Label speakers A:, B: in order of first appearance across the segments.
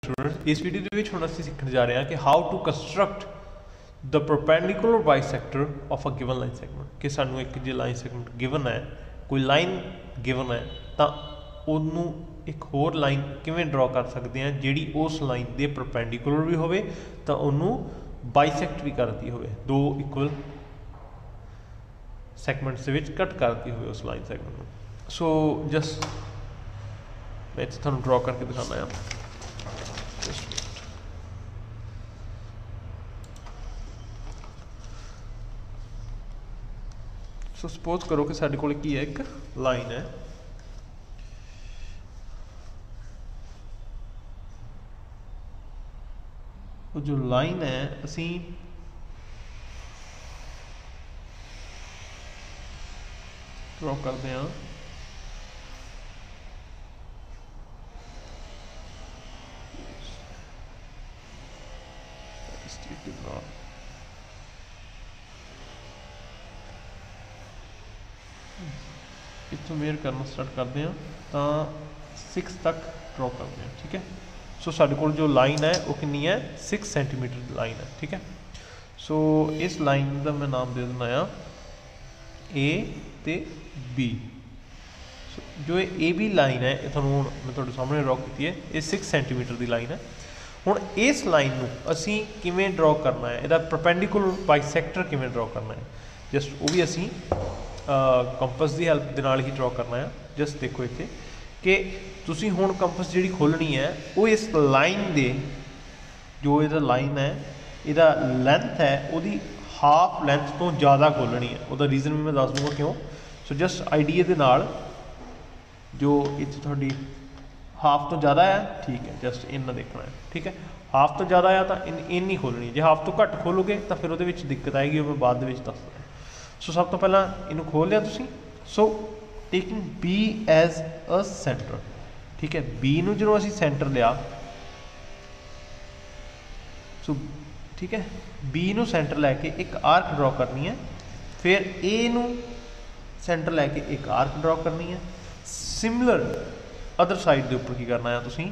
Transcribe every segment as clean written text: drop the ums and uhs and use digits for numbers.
A: Student इस video के हम असीं सीखण जा रहे हैं कि how to construct the perpendicular bisector of a given line segment कि सानू एक जो लाइन सैगमेंट गिवन है कोई लाइन गिवन है तो उन्होंने एक होर लाइन किवें ड्रॉ कर सकते हैं जिहड़ी उस लाइन के परपेंडिकुलर भी होवे तो उन्होंने बाइसैक्ट भी करती होवे दो इक्वल सैगमेंट्स के विच कट करती होवे उस लाइन सैगमेंट में। सो जस्ट मैं इत्थे तुहानूं ड्रॉ करके दिखाना है। सो सपोज करो कि साडे कोल की है एक लाइन है वो जो लाइन है असी ड्रॉ करते हैं इतों मेयर करना स्टार्ट करते हैं तो 6 तक ड्रॉ करते हैं। ठीक है, सो साडे कोल जो लाइन है वो कितनी है 6 सेंटीमीटर लाइन है। ठीक है, सो इस लाइन का मैं नाम दे देना आ ए ते बी। जो ए बी लाइन है ये तुहानूं मैं तुहाडे सामने ड्रॉ की है ये 6 सेंटीमीटर की लाइन है। हुण इस लाइन नूं असीं किवें ड्रॉ करना है इहदा परपेंडिकुलर बाइसैक्टर किवें ड्रॉ करना है जस्ट वो भी असीं कंपस की हैल्प के नाल ही ड्रॉ करना है। जस्ट देखो इत्थे कि तुसीं हुण कंपस जिहड़ी खोलनी है वो इस लाइन दे जो इहदा लाइन है इहदा लेंथ है उहदी हाफ लेंथ तो ज़्यादा खोलनी है। उहदा रीजन भी मैं दस दूँगा क्यों। सो जस्ट आइडिया के नाल जो इत्थे तुहाडी हाफ तो ज़्यादा है ठीक है जस्ट इन्ना देखना है। ठीक है, हाफ तो ज़्यादा है तो इन नहीं खोलनी, जो हाफ तो घट खोलोगे तो फिर वो दिक्कत आएगी वो मैं बाद में दसदा। सो सब तो पहला इनू खोल लिया तुसी। So taking B as a centre. ठीक है, बी नू जो असी सेंटर लिया सो ठीक है बी नू सेंटर लैके एक आर्क ड्रॉ करनी है, फिर ए नू सेंटर लैके एक आर्क ड्रॉ करनी है। सिमिलर अदर साइड के उपर की करना है तुसी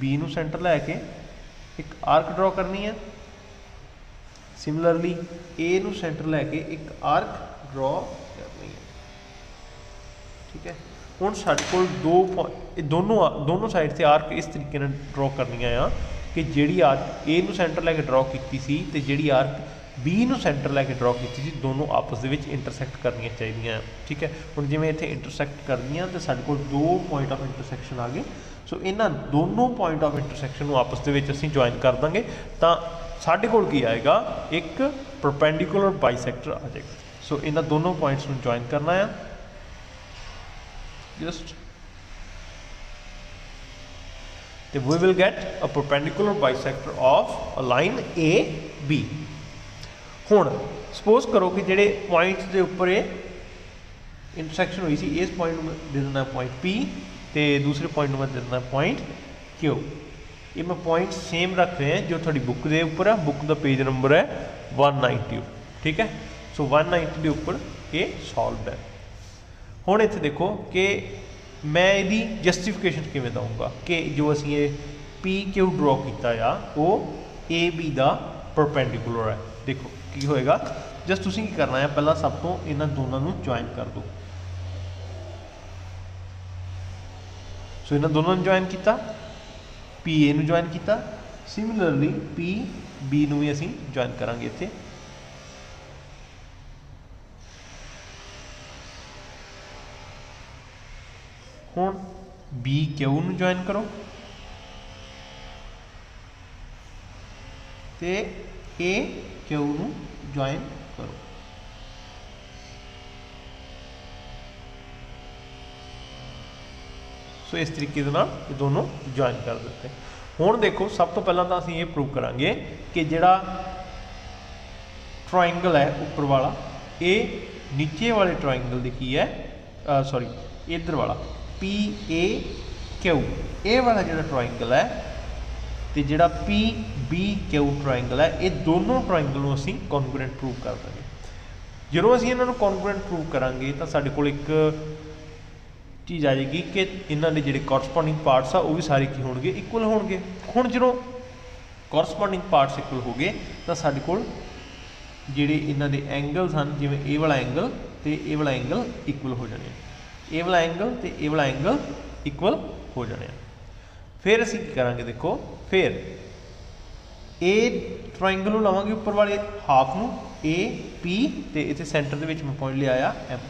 A: बी नू सेंटर लैके एक आर्क ड्रॉ करनी है, सिमिलरली ए नू सेंटर लैके एक आर्क ड्रॉ करनी है। ठीक है, हुण साडे कोल दोनों साइड से आर्क इस तरीके नाल ड्रॉ करनी आ कि जिहड़ी आर्क ए नू सेंटर लैके ड्रॉ की सी ते जिहड़ी आर्क बी नू सेंटर लैके ड्रॉ की सी दोनों आपस दे विच इंटरसैक्ट करनियां चाहिदियां। ठीक है, हुण जिवें इत्थे इंटरसैक्ट करनियां ते साडे कोल दो पॉइंट ऑफ इंटरसैक्शन आ गए। सो इन्हां दोनों पॉइंट ऑफ इंटरसैक्शन नूं आपस दे विच असीं ज्वाइन कर दांगे तां साडे कोल की आएगा एक परपेंडिकुलर बाइसैक्टर आ जाएगा। सो इन्हां दोनों पॉइंट्स नूं ज्वाइन करना है जस्ट तो we will get a perpendicular bisector of a line A B. हुण सपोज करो कि जिहड़े पॉइंट्स के उपर इंटरसैक्शन हुई सी इस पॉइंट में दे देना पॉइंट पी तो दूसरे पॉइंट में दे देना पॉइंट क्यू। ये मैं पॉइंट सेम रख रहे हैं जो थोड़ी बुक के उपर है, बुक का पेज नंबर है 190। ठीक है, सो 190 के उपर ये सॉल्व है। हुण इत्थे देखो कि मैं यदि जस्टिफिकेशन किवें दूँगा कि जो असीं ये पी क्यू ड्रॉ किया वो ए बी का परपेंडिकुलर है। देखो की होएगा जस्ट तुसीं की करना है पहला सब तो इन्हां दोनों नूं ज्वाइन कर दो। सो इन्हां दोनों नूं ज्वाइन किया, पी ए नूं ज्वाइन किया, सिमिलरली पी बी नूं भी असीं ज्वाइन करांगे इत्थे। हुण बी क्यू नूं ज्वाइन करो ते ए क्यू नूं ज्वाइन करो। सो इस तरीके दे नाल ये दोनों ज्वाइन कर देते। हुण देखो सब तो पहला तो असीं ये प्रूव करांगे कि जिहड़ा ट्रायंगल है उपर वाला ये नीचे वाले ट्रायंगल दी की है सॉरी इधर वाला पी ए क्यू ए वाला जिहड़ा ट्रायंगल है तो जिहड़ा पी बी क्यू ट्रायंगल है ये दोनों ट्रायंगल नूं असीं कॉन्ग्रुएंट प्रूव कर देंगे। जो असीं इन्हां नूं कॉन्ग्रुएंट प्रूव करांगे तो साडे कोल एक चीज़ आ जाएगी कि इन्होंने जोड़े कॉरसपॉन्डिंग पार्ट्स आ वो भी सारे की होंगे इक्वल होंगे। हुण जो कोरस्पोंडिंग पार्ट्स इक्वल हो गए तो साडे कोल जिहड़े इन्हां दे एंगल्स हैं जिवें ए वाला एंगल तो ए वाला एंगल इक्वल हो जाने, ए वाला एंगल तो ए वाला एंगल इक्वल हो जाने। फिर असीं की करांगे, देखो फिर ए ट्राइंगल लवांगे उपर वाले हाफ नूं ए पी तो इत्थे सेंटर दे विच मैं पॉइंट लिया M.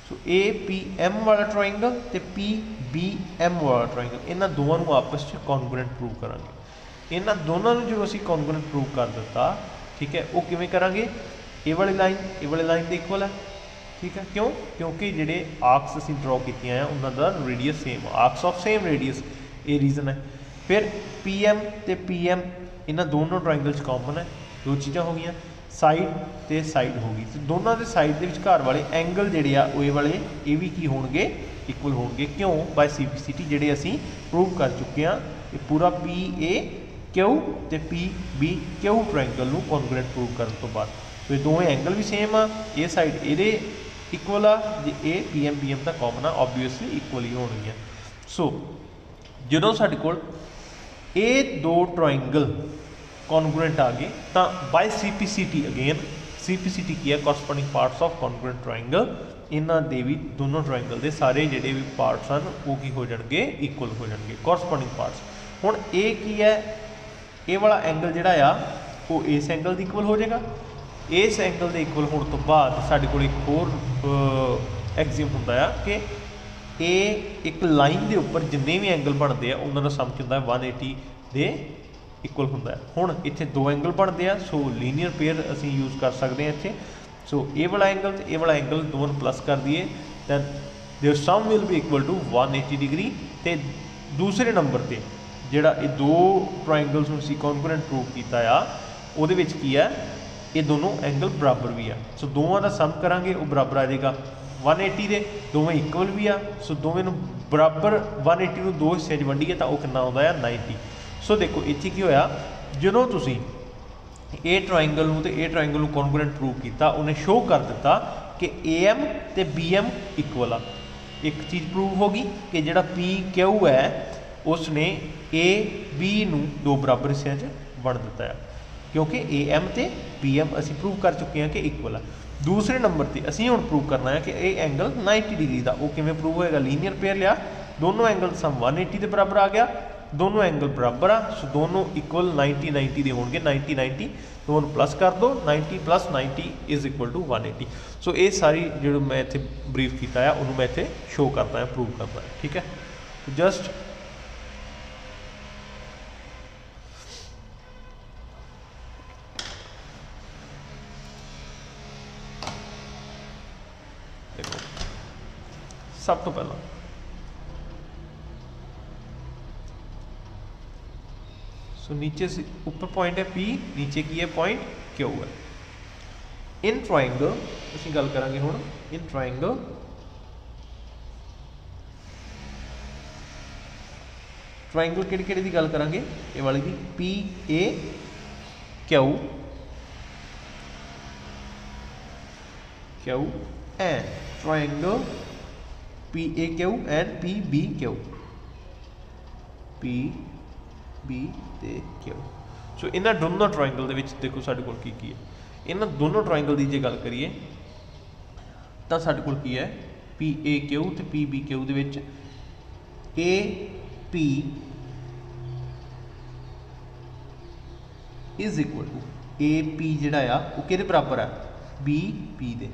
A: So A P M वाला ट्राइंगल तो पी बी एम वाला ट्राइंगल, इन्हां दोवां नूं आपस में कॉन्ग्रुएंट प्रूव करांगे। इन्हां दोनों नूं जो असीं कॉन्ग्रुएंट प्रूव कर दिता, ठीक है, वो किवें करांगे, ए वाली लाइन दे इक्वल है, ठीक है, क्यों, क्योंकि जिहड़े आर्क्स असीं ड्रॉ कीतियां हैं उन्हां दा radius same, arcs of same radius, ये रीजन है। फिर पी एम तो पी एम इन्हां दोनों ट्राइंगल कॉमन है, दो चीज़ां हो गई, साइड तो साइड हो गई, तो दोनों के साइड के विचकार वाले एंगल जिहड़े आ वो वाले ये भी की होणगे इक्वल होणगे, क्यों, बाय सिंपलिसिटी जिहड़े असीं प्रूव कर चुके हैं। ये पूरा पी ए क्यू तो पी बी क्यू ट्राइंगल नूं कॉन्ग्रुएंट प्रूव करने तो बाद, तो ये दोवें एंगल भी सेम आ, ये साइड ये इक्वल आ, जे ए पी एम तो कॉमन आ, ऑबवियसली इक्वल ही होणगीआं। सो जदों साडे कोल ये दो ट्राइंगल कॉन्ग्रुएंट आ गए तो बाय सीपीसीटी अगेन, सीपीसीटी की है corresponding parts of congruent triangle, इन्हां दे भी दोनों ट्राइंगल के सारे जिहड़े भी पार्ट्स हैं वो की हो जाणगे इक्वल हो जाणगे कोरस्पोंडिंग पार्ट्स। हुण ये की है, ये वाला एंगल जिहड़ा आ वो इस एंगल दी इक्वल हो जाएगा, इस एंगल के इक्वल होने तो बाद साडे कोल एक होर एक्सियम हुंदा है कि ये एक लाइन के उपर जिन्ने भी एंगल बनते हैं उन्होंने सम की होंदा 180 के इक्वल होंदा है। हुण इत्थे दो एंगल बनते हैं, सो लीनियर पेयर असीं यूज़ कर सकते हैं इत्थे। सो ए वाला एंगल तो ए वाला एंगल दोनों प्लस कर दिए, then their sum will be equal to 180 degree. तो दूसरे नंबर पर जिहड़ा ये दो ट्राइंगल्स नूं असीं कॉन्ग्रुएंट प्रूव कीता आ, उहदे विच की है, ये दोनों एंगल बराबर भी आ, सो दोवां दा सम करांगे वो बराबर आ जाएगा 180 दे, दोवें इक्वल भी आ, सो दोवें नूं बराबर 180 नूं दो हिस्से वंडीए तो वो कितना आउंदा है 90। सो देखो इत्थे की होया, जदों तुसीं ए ट्राइंगल नूं ते ए ट्राइंगल नूं कॉन्ग्रुएंट प्रूव किया, उन्हें शो कर दिता कि ए एम तो बी एम इक्वल आ। एक चीज़ प्रूव होगी कि जिहड़ा पी क्यू है उसने ए बी नूं दो बराबर हिस्सों वंड दिता है, क्योंकि ए एम तो बी एम असीं प्रूव कर चुके हैं कि इक्वल है। दूसरे नंबर पर असीं हुण प्रूव करना है कि ये एंगल 90 डिग्री का, वो किवें प्रूव होएगा, लीनियर पेयर लिया, दोनों एंगल सम 180 के बराबर आ गया, दोनों एंगल बराबर आ, सो दोनों इक्वल 90 90 के होंगे, 90 90 दोनों प्लस कर दो, 90 + 90 इज इक्वल टू 180। सो ये सारी जो मैं इत्थे ब्रीफ किया है उन्होंने मैं इत्थे शो करता है, प्रूव करता है, ठीक है। तो जस्ट देखो सब तो पहला सो नीचे से ऊपर पॉइंट है P, नीचे की है पॉइंट Q है। इन ट्राइंगल असीं गल करांगे हुण, इन ट्राइंगल ट्राइंगल किहड़े दी गल करांगे, ये वाली दी P A Q and triangle P A Q and P B Q, P B ते Q। सो इन्हां दोनों ट्राइंगल दे विच देखो साडे कोल की है, इन्हां दोनों ट्राइंगल की जे गल करिए तो साडे कोल की है P A Q ते P B Q दे विच A P is equal to A P जिहड़ा आ वो किहदे बराबर है, बी पी दे।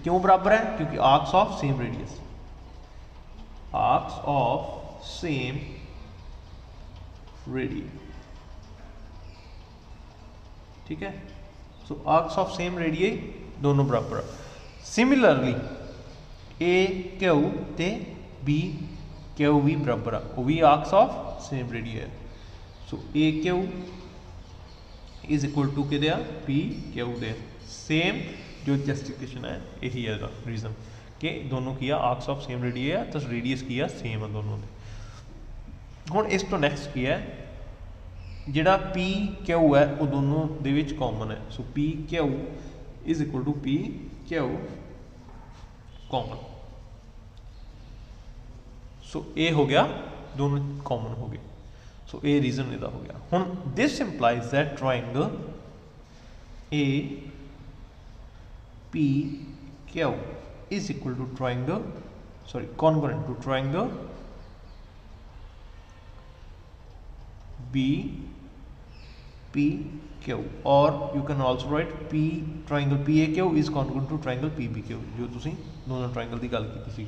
A: क्यों बराबर है, क्योंकि arcs of same radius, arcs of same radius, ठीक है। सो आर्क्स ऑफ सेम रेडियस दोनों बराबर। सिमिलरली ए क्यू ते बी क्यू भी बराबर है, वो भी आर्क्स ऑफ सेम रेडियस है। सो ए क्यू इज इक्वल टू कि पी क्यू दे, सेम जो जस्टिफिकेशन है यही है रीजन कि दोनों की आर्क्स ऑफ सेम रेडियस है, तो रेडियस की सेम है दोनों के। हुण इस तो नैक्सट की है, जिहड़ा पी क्यू है वो दोनों दे विच कॉमन है, so P Q is equal to P Q common. So ये हो गया दोनों कॉमन हो गए। सो ये रीजन इहदा हो गया। हुण this implies that triangle A P Q is equal to triangle congruent to triangle B P Q, और you can also write P triangle P A Q is congruent to triangle P B Q, जो तुसीं दोनों triangle की गल की सी।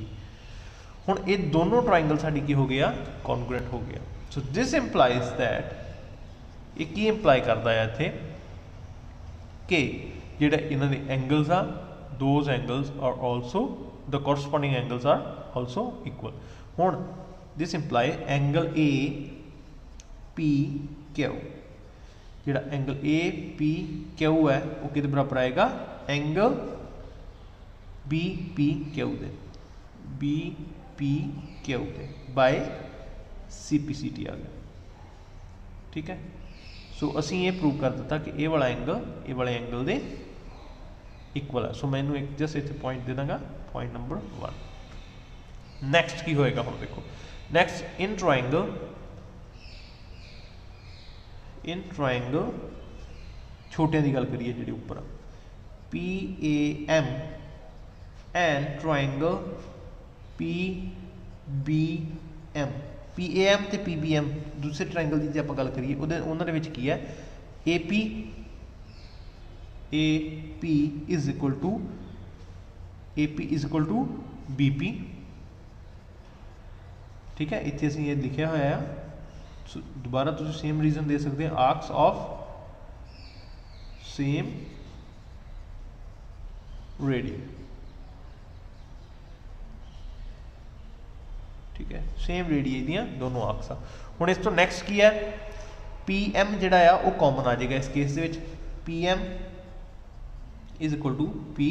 A: हुण ये दोनों ट्रायंगल साडी की हो गया कॉन्ग्रुएंट हो गया। सो दिस इंप्लाइज दैट ये की इंप्लाई करता है इत्थे कि जिहड़े इन्हां दे एंगल्स आ those angles are also the corresponding angles are also equal. हुण this imply angle A P Q, जिहड़ा एंगल ए पी क्यू है वो किहदे बराबर आएगा एंगल बी पी क्यू दे, बी पी क्यू दे by C P C T आ गया। ठीक है, सो असी ये प्रूव कर दिता कि ये वाला एंगल दे इक्वल है। सो मैनू एक जस्ट इतने पॉइंट दे दांगा, पॉइंट नंबर 1। नैक्सट की होएगा हुण देखो, नैक्सट इन ट्रायंगल छोटिया की गल करिए जी उपर P A M and triangle P B M, P A M तो पी बी एम दूसरे ट्रायंगल की जो आप गल करिए उन्होंने की है A P is equal to B P. ठीक है, इतने असीं ये लिखा हुआ है। दोबारा तुम सेम रीजन दे सकते हैं, आर्क्स ऑफ सेम रेडियस। ठीक है, सेम रेडियस दियां दोनों आर्क्स आ। हुण इस तो नैक्सट की है पी एम जिहड़ा आ वो कॉमन आ जाएगा इस केस दे which, P M is equal to P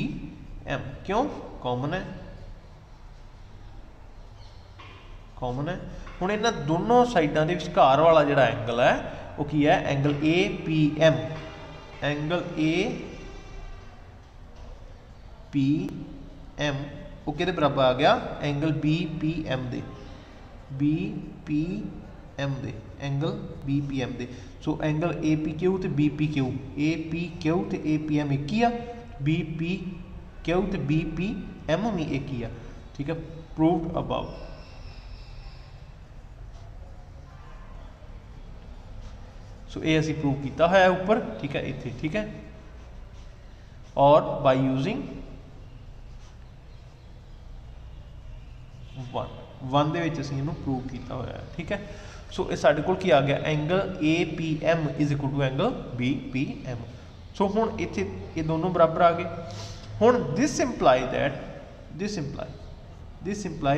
A: M. क्यों कॉमन है, कॉमन है। हुण इन्हां दोनों साइडां दे विचकार वाला जिहड़ा एंगल है वो की है angle A P M, angle A P M वो किहदे बराबर आ गया एंगल बी पी एम दे, बी पी एम दे, एंगल बी पी एम दे। So angle A P Q तो B P Q, A P Q तो ए पी एम एक ही आ, बी पी क्यू तो बी पी एम भी एक ही आ। ठीक है, प्रूव्ड अबव। सो ये असी प्रूव किया है ऊपर। ठीक है, इतने ठीक है, और बाय यूजिंग वन दे विच असीं इहनूं प्रूव किया हुआ है। ठीक है, सो ये साडे कोल की आ गया angle A P M is equal to angle B P M. So हुण इत्थे ये दोनों बराबर आ गए। हुण दिस इंप्लाई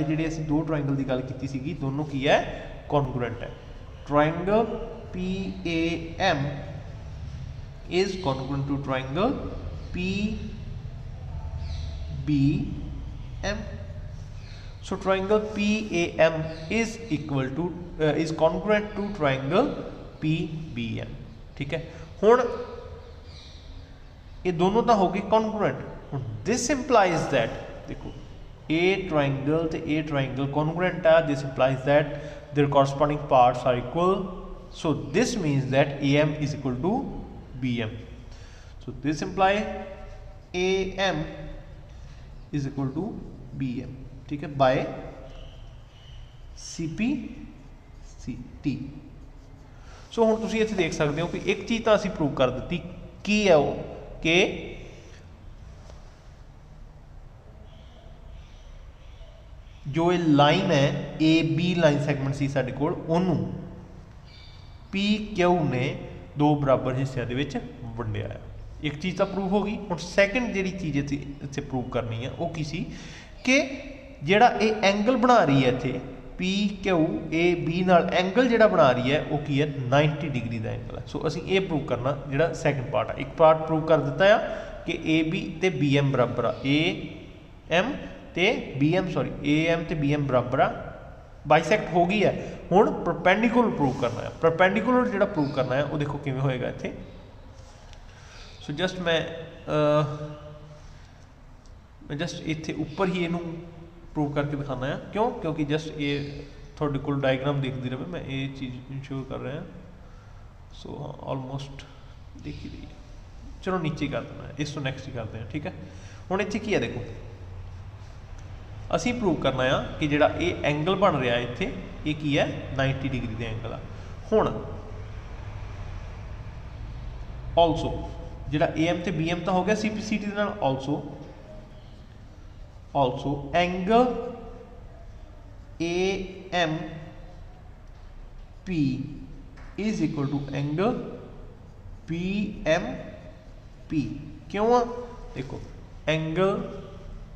A: जिहड़े असीं दो ट्रायंगल की गल कीती सीगी दोनों की है कॉन्ग्रुएंट है। Triangle P A M is congruent to triangle P B M. So triangle PAM is equal to is congruent to triangle PBM। ठीक है, हुण ये दोनों तो हो गए कॉन्ग्रुएंट। दिस इंप्लाइज दैट देखो ए ट्रायंगल ते ए ट्रायंगल कॉन्ग्रुएंट है, this implies that their corresponding parts are equal. So this means that AM is equal to BM। so this imply AM is equal to BM। ठीक है, bye CPCT। सो हुण तुसीं इत्थे देख सकते हो कि एक चीज़ तो असीं प्रूव कर दी की है वो कि जो ये लाइन है AB लाइन सैगमेंट सी साडे कोल ओनू PQ ने दो बराबर हिस्सों दे विच वंडिया है। एक चीज़ तो प्रूव हो गई। हुण सैकेंड जिहड़ी चीज़ इत्थे प्रूव करनी है वो की सी कि जिहड़ा ये एंगल बना रही है इत्थे पी क्यू ए बी नाल एंगल जिहड़ा बना रही है वो की है 90 डिग्री का एंगल है। सो असीं ये प्रूव करना जिहड़ा सैकेंड पार्ट है। एक पार्ट प्रूव कर दिता है कि ए बी ते बी एम बराबर आ, ए एम ते बी एम ए एम ते बी एम बराबर आ, बाइसैक्ट हो गई है। हुण परपेंडिकुलर प्रूव करना है। परपेंडिकुलर जिहड़ा प्रूव करना है वो देखो किवें होएगा इत्थे। सो जस्ट मैं जस्ट इत्थे ऊपर ही इनू प्रूव करके दिखाना है। क्यों? क्योंकि जस्ट ये थोड़े को डायग्राम देखती रहे, मैं ये चीज़ इंश्योर कर रहा। सो हाँ ऑलमोस्ट देख ही रही है। चलो नीचे कर देना है, इस तो नैक्सट ही करते हैं, ठीक है। हुण इत्थे की है देखो, असी प्रूव करना है कि जिहड़ा ये एंगल बन रहा है इत्थे ये की है 90 डिग्री का एंगल आ। हुण ऑल्सो जिहड़ा AM ते BM तो हो गया CPCT दे नाल, also angle AMP is equal to angle BMP। क्यों आ देखो एंगल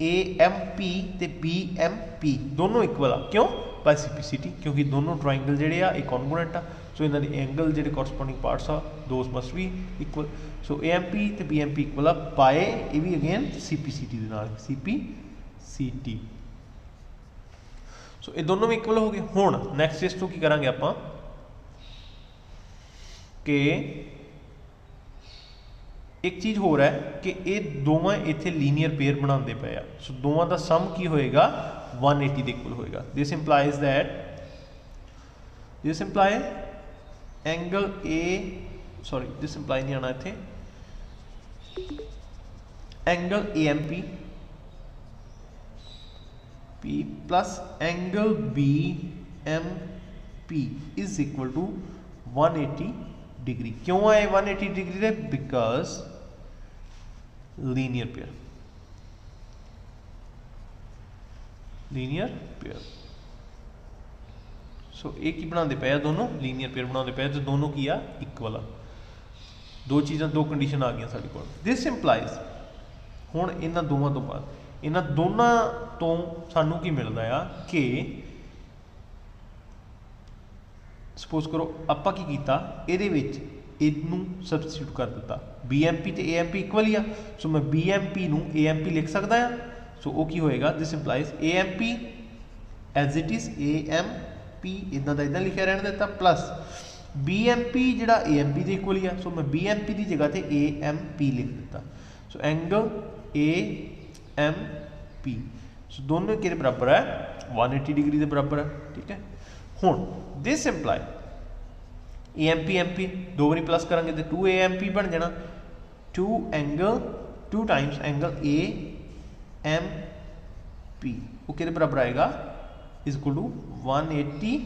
A: AMP ते BMP दोनों इक्वल आ, क्यों बाय CPCT, क्योंकि दोनों ट्राइंगल जिहड़े आ कॉन्गोनेंट आ। सो इन्हां दे एंगल जिहड़े कॉरस्पोंडिंग पार्ट्स आ those must be equal. So AMP ते BMP इक्वल आ बाय ये भी अगेन CPCT दे नाल, CPCT। सो ये दोनों भी इक्वल हो गए। हुण नैक्सट इस तो की करांगे आपां कि एक चीज़ हो रहा है कि ये दोवें इत्थे लीनियर पेयर बनाते पे आ। सो दोवां दा सम की होएगा 180 के इक्वल होएगा। This implies angle this imply नहीं आना इत्थे, angle AMP plus angle BMP is equal to 180 degree. क्यों आए 180 डिग्री रे? Because linear pair. सो एक ही बनाते पे दोनों लीनियर पेयर बनाते पे, तो दोनों की आ इक्वल आ। दो चीज़ां दो कंडीशन आ गई साडे कोल। दिस इंप्लाइज हुण इन्हां दोवां तो बाद इन्हां दोनों तो सानू की मिलता है कि सपोज करो आपां की कीता इहदे विच इनू सबस्टिट्यूट कर दिता, BMP ते AMP इक्वल ही आ। सो मैं BMP नू AMP लिख सकता है। सो वो की होएगा this implies AMP as it is AMP इदा दा इदा लिखा रहने देता प्लस BMP जिहड़ा AMP दे इक्वल ही आ। सो मैं BMP की जगह ते AMP लिख दिता। सो एंगल AMP सो दोनों के बराबर है 180 डिग्री के बराबर है, ठीक है। हुण दिस इंप्लाई AMP दो बारी प्लस करांगे तो 2AMP बन जाना, 2 टाइम्स एंगल AMP वो के बराबर आएगा इज इक्वल टू 180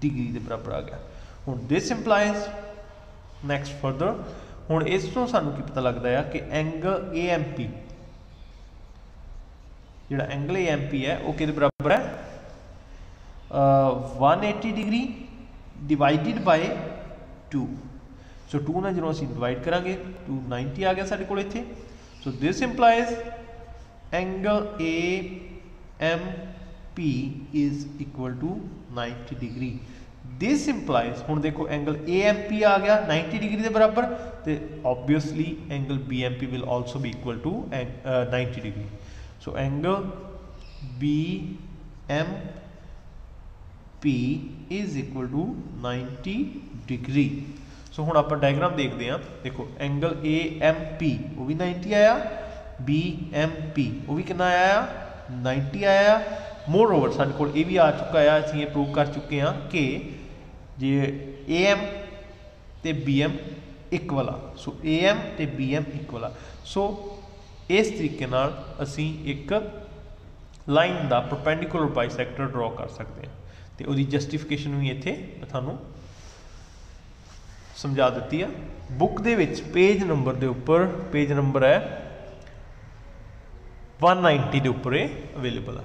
A: डिग्री के बराबर आ गया। हुण दिस इंप्लाइज नैक्सट फर्दर हुण इस तो सानू की पता लगता है कि एंगल AMP जिहड़ा एंगल AMP है वो के बराबर है 180 डिग्री डिवाइडेड बाय 2। सो 2 ना जो असीं डिवाइड करांगे 290 आ गया साडे कोल इत्थे। So this implies angle AMP is equal to 90 degree. This implies हुण देखो एंगल AMP आ गया 90 डिग्री के बराबर, तो obviously angle BMP will also be equal to 90 degree. So angle BMP is equal to 90 degree. So हुण आपां diagram देखते हैं। देखो एंगल AMP वो भी 90 आया, BMP वो भी कितना आया 90 आया। मोर ओवर साडे कोल ये भी आ चुका है, असीं ये प्रूव कर चुके हैं कि जे AM ते BM इक्वल आ। सो AM ते BM इक्वल आ। सो इस तरीके नाल असीं एक लाइन का परपेंडिकुलर बाइसैक्टर ड्रॉ कर सकते हैं। तो उसकी जस्टिफिकेशन भी इत्थे मैं तुहानूं समझा दी है। बुक दे विच पेज नंबर के उपर पेज नंबर है 190 के उपर अवेलेबल है।